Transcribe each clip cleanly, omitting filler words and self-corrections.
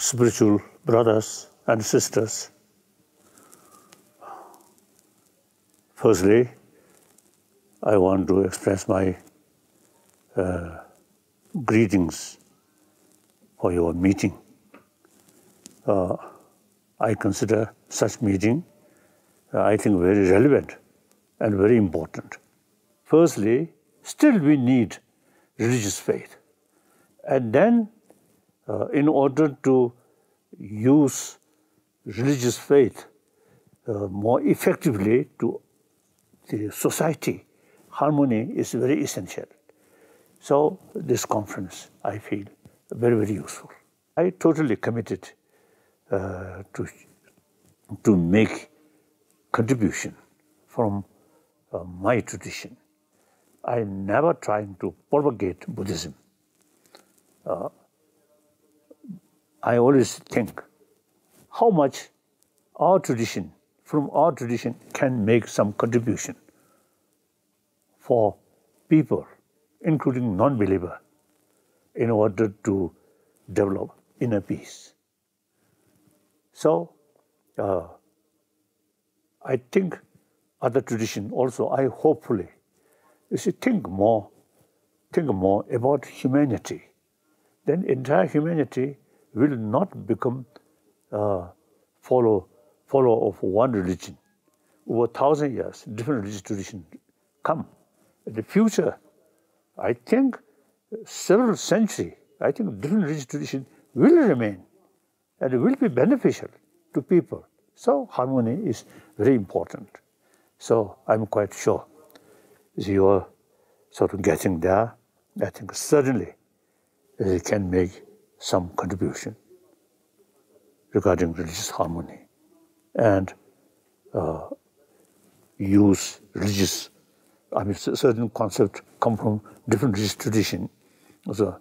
spiritual brothers and sisters, firstly, I want to express my greetings for your meeting. I consider such meeting, I think, very relevant and very important. Firstly, still we need religious faith. And then, in order to use religious faith more effectively to the society, harmony is very essential. So this conference, I feel, very, very useful. I totally committed to make contribution from my tradition. I never trying to propagate Buddhism. I always think how much our tradition, from our tradition, can make some contribution for people, including non-believer, in order to develop inner peace. So, I think other tradition also, I hopefully, you see, think more about humanity. Then entire humanity will not become follow of one religion. Over 1,000 years, different religious traditions come. In the future, I think several centuries, I think different religious traditions will remain and will be beneficial to people. So harmony is very important. So I'm quite sure you're sort of getting there. I think certainly it can make some contribution regarding religious harmony and use religious, certain concepts come from different religious traditions. So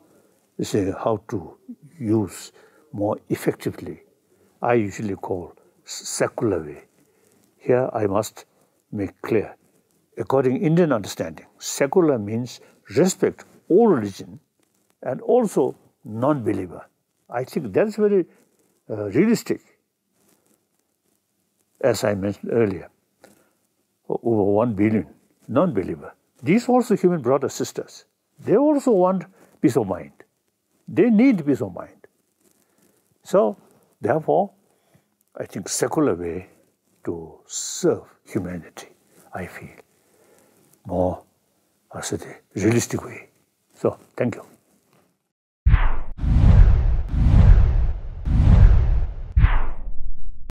you say how to use more effectively. I usually call secular way. Here I must make clear, according to Indian understanding, secular means respect all religion and also non-believer. I think that's very realistic. As I mentioned earlier, over 1 billion non-believer. These also human brothers, sisters. They also want peace of mind. They need peace of mind. So, therefore, I think secular way to serve humanity, I feel, more as a realistic way. So, thank you.